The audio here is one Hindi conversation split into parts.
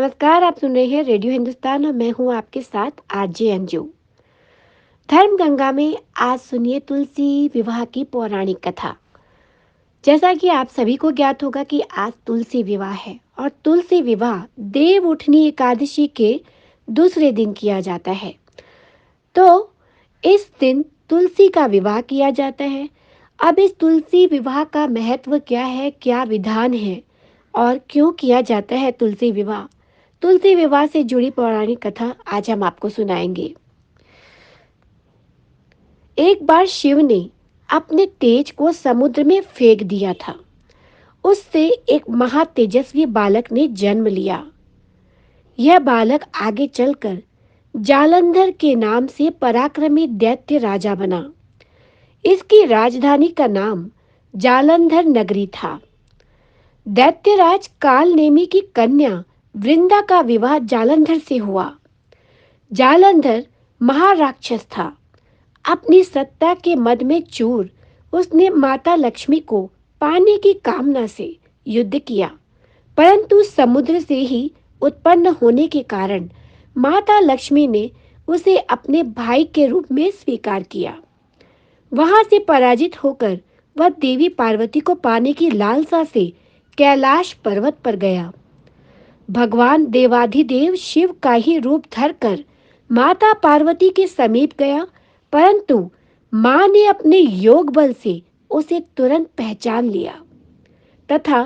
नमस्कार। आप सुन रहे हैं रेडियो हिंदुस्तान और मैं हूं आपके साथ आरजे अंजू। धर्म गंगा में आज सुनिए तुलसी विवाह की पौराणिक कथा। जैसा कि आप सभी को ज्ञात होगा कि आज तुलसी विवाह है और तुलसी विवाह देव उठनी एकादशी के दूसरे दिन किया जाता है। तो इस दिन तुलसी का विवाह किया जाता है। अब इस तुलसी विवाह का महत्व क्या है, क्या विधान है और क्यों किया जाता है तुलसी विवाह? तुलसी विवाह से जुड़ी पौराणिक कथा आज हम आपको सुनाएंगे। एक बार शिव ने अपने तेज को समुद्र में फेंक दिया था। उससे एक महातेजस्वी बालक ने जन्म लिया। यह बालक आगे चलकर जालंधर के नाम से पराक्रमी दैत्य राजा बना। इसकी राजधानी का नाम जालंधर नगरी था। दैत्यराज कालनेमी की कन्या वृंदा का विवाह जालंधर से हुआ। जालंधर महाराक्षस था। अपनी सत्ता के मद में चूर उसने माता लक्ष्मी को पाने की कामना से युद्ध किया, परंतु समुद्र से ही उत्पन्न होने के कारण माता लक्ष्मी ने उसे अपने भाई के रूप में स्वीकार किया। वहां से पराजित होकर वह देवी पार्वती को पाने की लालसा से कैलाश पर्वत पर गया। भगवान देवाधिदेव शिव का ही रूप धरकर माता पार्वती के समीप गया, परंतु मां ने अपने योग बल से उसे तुरंत पहचान लिया तथा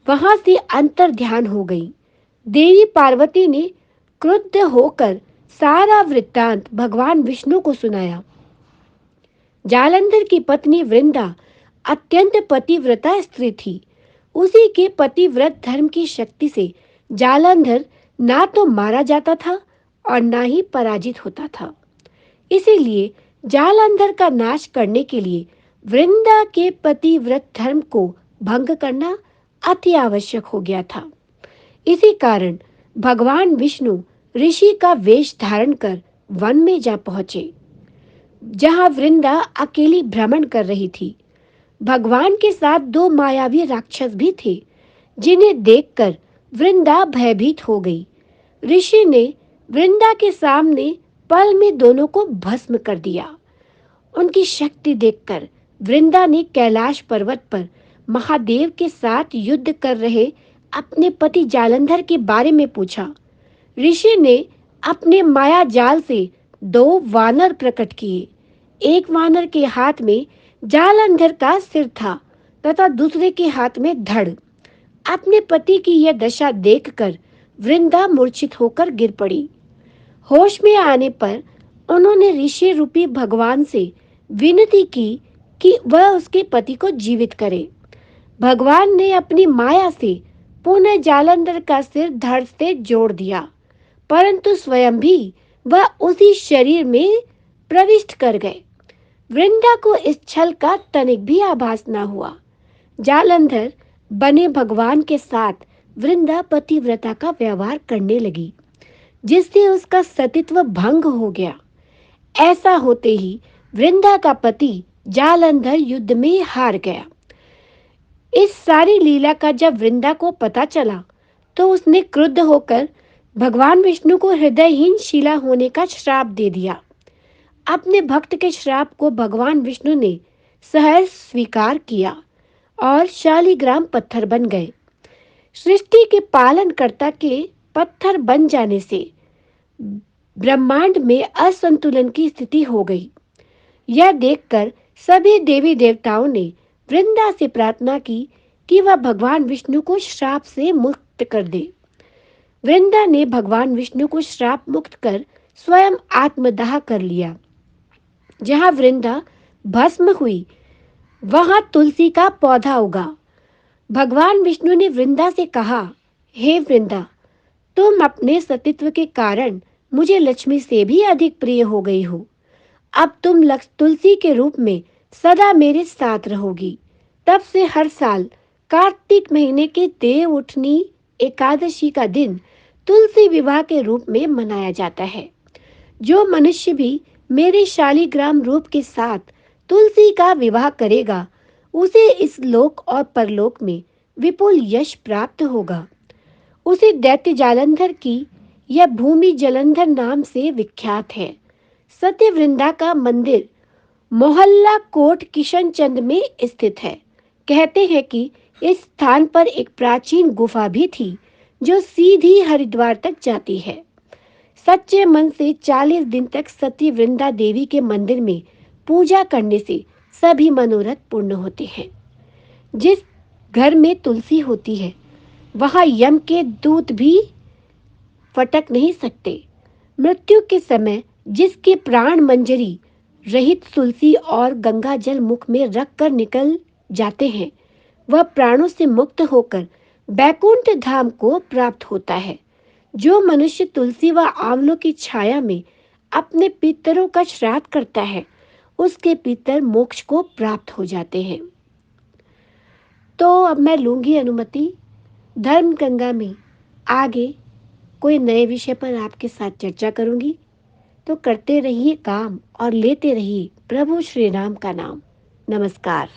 वहां से अंतर ध्यान हो गई। देवी पार्वती ने क्रुद्ध होकर सारा वृत्तांत भगवान विष्णु को सुनाया। जालंधर की पत्नी वृंदा अत्यंत पतिव्रता स्त्री थी। उसी के पतिव्रत धर्म की शक्ति से जालंधर ना तो मारा जाता था और ना ही पराजित होता था। इसीलिए जालंधर का नाश करने के लिए वृंदा के पतिव्रत धर्म को भंग करना अति आवश्यक हो गया था। इसी कारण भगवान विष्णु ऋषि का वेश धारण कर वन में जा पहुंचे, जहां वृंदा अकेली भ्रमण कर रही थी। भगवान के साथ दो मायावी राक्षस भी थे, जिन्हें देखकर वृंदा भयभीत हो गई। ऋषि ने वृंदा के सामने पल में दोनों को भस्म कर दिया। उनकी शक्ति देखकर वृंदा ने कैलाश पर्वत पर महादेव के साथ युद्ध कर रहे अपने पति जालंधर के बारे में पूछा। ऋषि ने अपने माया जाल से दो वानर प्रकट किए। एक वानर के हाथ में जालंधर का सिर था तथा दूसरे के हाथ में धड़। अपने पति की यह दशा देखकर वृंदा मूर्छित होकर गिर पड़ी। होश में आने पर उन्होंने ऋषि रूपी भगवान से विनती की कि वह उसके पति को जीवित करे। भगवान ने अपनी माया से पुनः जालंधर का सिर धड़ से जोड़ दिया, परंतु स्वयं भी वह उसी शरीर में प्रविष्ट कर गए। वृंदा को इस छल का तनिक भी आभास न हुआ। जालंधर बने भगवान के साथ वृंदा पतिव्रता का व्यवहार करने लगी, जिससे उसका सतीत्व भंग हो गया। ऐसा होते ही वृंदा का पति जालंधर युद्ध में हार गया। इस सारी लीला का जब वृंदा को पता चला तो उसने क्रुद्ध होकर भगवान विष्णु को हृदयहीन शिला होने का श्राप दे दिया। अपने भक्त के श्राप को भगवान विष्णु ने सहर्ष स्वीकार किया और शालिग्राम पत्थर बन गए। सृष्टि के पालनकर्ता के पत्थर बन जाने से ब्रह्मांड में असंतुलन की स्थिति हो गई। यह देखकर सभी देवी देवताओं ने वृंदा से प्रार्थना की कि वह भगवान विष्णु को श्राप से मुक्त कर दे। वृंदा ने भगवान विष्णु को श्राप मुक्त कर स्वयं आत्मदाह कर लिया। जहां वृंदा भस्म हुई, वहां तुलसी का पौधा उगा। भगवान विष्णु ने वृंदा से कहा, हे वृंदा, तुम अपने सतीत्व के कारण मुझे लक्ष्मी से भी अधिक प्रिय हो गई हो। अब तुम तुलसी के रूप में सदा मेरे साथ रहोगी। तब से हर साल कार्तिक महीने के देव उठनी एकादशी का दिन तुलसी विवाह के रूप में मनाया जाता है। जो मनुष्य भी मेरे शालिग्राम रूप के साथ तुलसी का विवाह करेगा, उसे इस लोक और परलोक में विपुल यश प्राप्त होगा। उसी दैत्य जालंधर की यह भूमि जलंधर नाम से विख्यात है। सत्यवृंदा का मंदिर मोहल्ला कोट किशनचंद में स्थित है। कहते हैं कि इस स्थान पर एक प्राचीन गुफा भी थी जो सीधी हरिद्वार तक जाती है। सच्चे मन से 40 दिन तक सत्यवृंदा देवी के मंदिर में पूजा करने से सभी मनोरथ पूर्ण होते हैं। जिस घर में तुलसी होती है वहां यम के दूत भी फटक नहीं सकते। मृत्यु के समय जिसके प्राण मंजरी रहित तुलसी और गंगा जल मुख में रख कर निकल जाते हैं, वह प्राणों से मुक्त होकर बैकुंठ धाम को प्राप्त होता है। जो मनुष्य तुलसी व आंवलों की छाया में अपने पितरों का श्राद्ध करता है, उसके पितर मोक्ष को प्राप्त हो जाते हैं। तो अब मैं लूंगी अनुमति, धर्म गंगा में आगे कोई नए विषय पर आपके साथ चर्चा करूंगी। तो करते रहिए काम और लेते रहिए प्रभु श्री राम का नाम। नमस्कार।